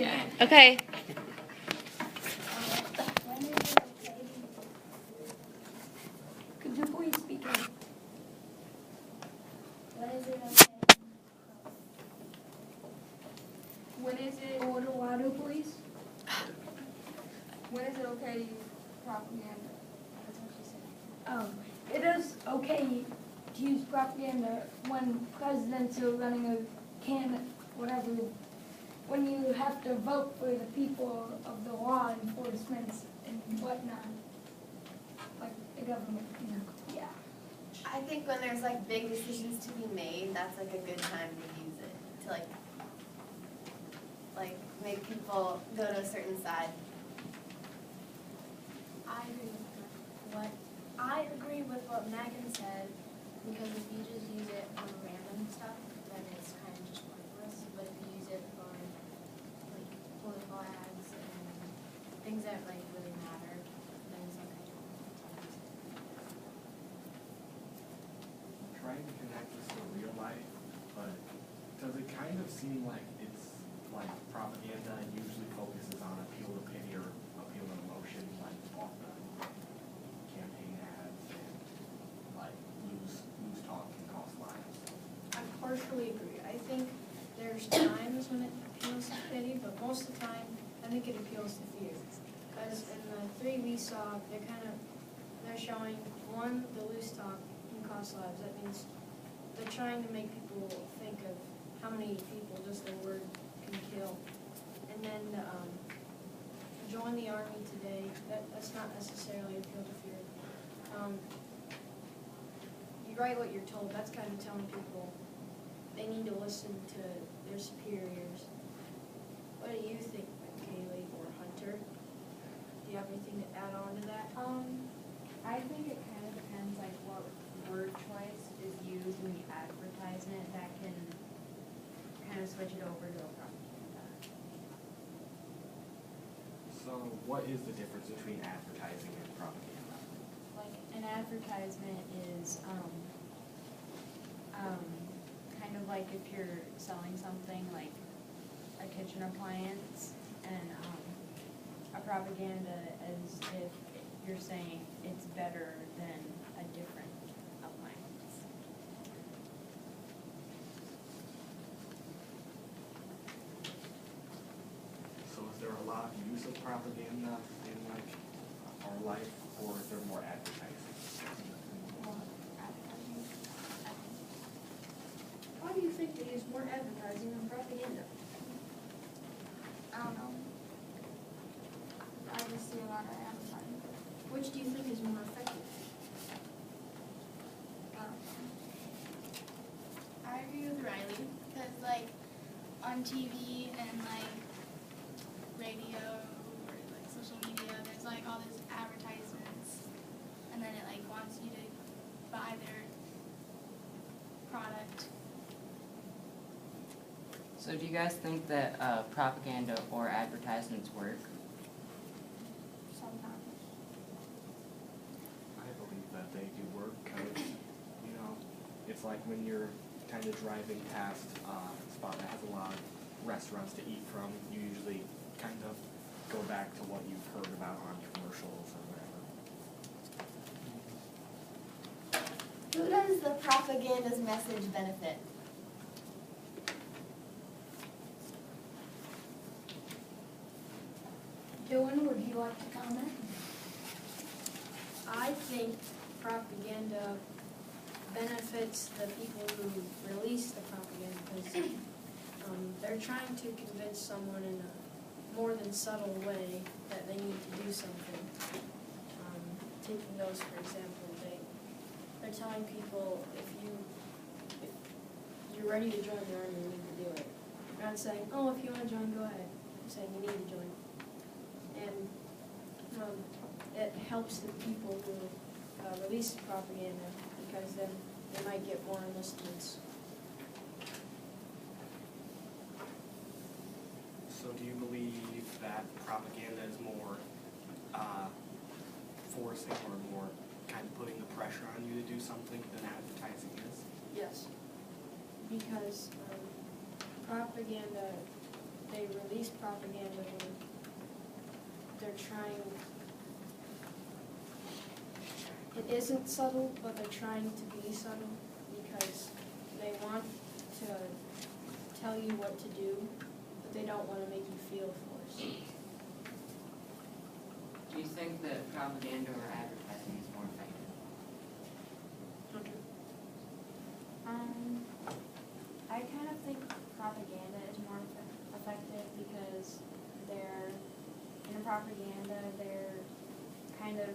Yeah. Okay. Could you please speak up? When is it? A little louder, please. When is it okay to use propaganda? That's what she said. It is okay to use propaganda when presidents are running a whatever, when you have to vote for the people of the law enforcement and whatnot, like the government. Yeah. I think when there's like big decisions to be made, that's like a good time to use it to like make people go to a certain side. I agree with what Megan said, because if you just use it for random stuff, then it's kind of just pointless. But if you use it for like political ads and things that like really matter, then it's like Trying to connect this to real life, but does it kind of seem like it's like propaganda and usually focuses on appeal to pity or appeal to emotion, like off the campaign ads and like loose talk can cost lives? I partially agree. I think there's times when it appeals to pity, but most of the time, I think it appeals to fear. Because in the three we saw, they're showing, one, the loose talk can cost lives. That means they're trying to make people think of how many people just a word can kill. And then join the army today, that's not necessarily appeal to fear. You write what you're told, that's kind of telling people they need to listen to their superiors. What do you think, Kaylee or Hunter? Do you have anything to add on to that? I think it kind of depends like what word choice is used in the advertisement that can kind of switch it over to a propaganda. So what is the difference between advertising and propaganda? Like an advertisement is kind of like if you're selling something like a kitchen appliance, and a propaganda is if you're saying it's better than a different appliance. So is there a lot of use of propaganda in like our life, or is there more advertising? Why do you think they use more advertising than propaganda? I don't know. I just see a lot of advertising. Which do you think is more effective? I agree with Riley, because like on TV and like radio or like social media, there's like all these advertisements, and then it like wants you to buy their product. So do you guys think that propaganda or advertisements work? Sometimes. I believe that they do work because, you know, it's like when you're kind of driving past a spot that has a lot of restaurants to eat from, you usually kind of go back to what you've heard about on commercials or whatever. Who does the propaganda's message benefit? Dylan, would you like to comment? I think propaganda benefits the people who release the propaganda, because they're trying to convince someone in a more than subtle way that they need to do something. Taking those for example, they're telling people if you're ready to join the army, you need to do it. They're not saying, oh, if you want to join, go ahead. They're saying you need to join. And it helps the people who release propaganda, because then they might get more enlistments. So do you believe that propaganda is more forcing or more kind of putting the pressure on you to do something than advertising is? Yes. Because propaganda, they release police propaganda, they're trying, it isn't subtle, but they're trying to be subtle because they want to tell you what to do, but they don't want to make you feel forced. Do you think that propaganda or advertising is more effective? I kind of think propaganda is more effective because in a propaganda, they're kind of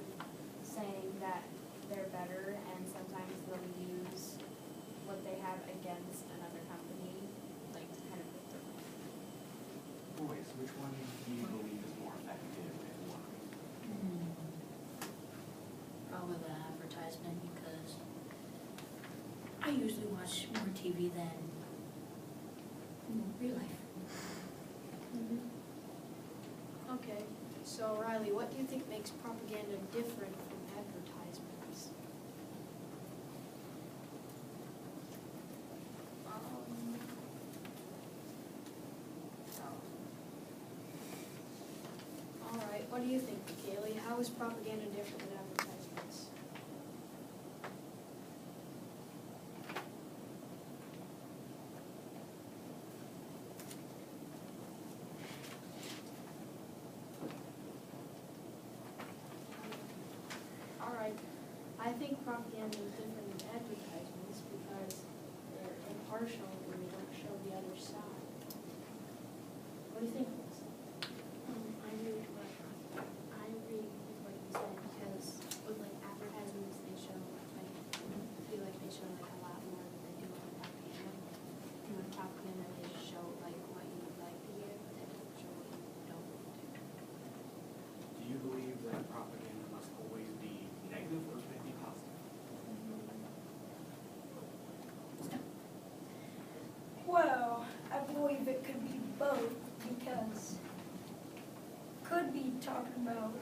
saying that they're better, and sometimes they'll use what they have against another company, like to kind of put them. Boys, which one do you believe is more effective and why? Probably the advertisement, because I usually watch more TV than real life. Okay, so Riley, what do you think makes propaganda different from advertisements? All right, what do you think, Kaylee? How is propaganda different than advertisements? All right, I think propaganda is different than advertisements because they're impartial and they don't show the other side. What do you think, Melissa? I agree with what you said, because with like advertisements, they show like, I feel like they show like a lot more than they do on propaganda. And with propaganda, they just show like what you would like to hear, but they don't show what you don't want to hear. Do you believe that propaganda must always be negative or can it be positive? Well, I believe it could be both because could be talking about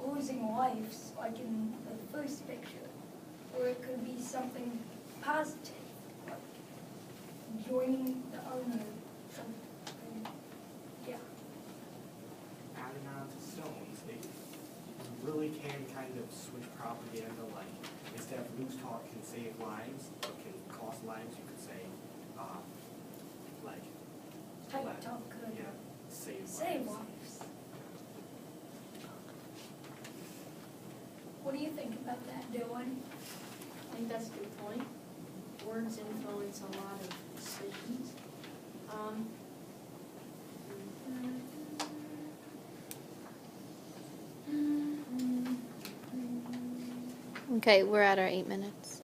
losing lives, like in the first picture, or it could be something positive, like joining the army, something. Yeah. Adding on to stones, you really can kind of switch propaganda, like instead of loose talk can save lives, or can cost lives, you could say, like, Tight let- talk could yeah, save save lives. lives. What do you think about that, Dylan? I think that's a good point. Words influence a lot of decisions. Okay, we're at our 8 minutes.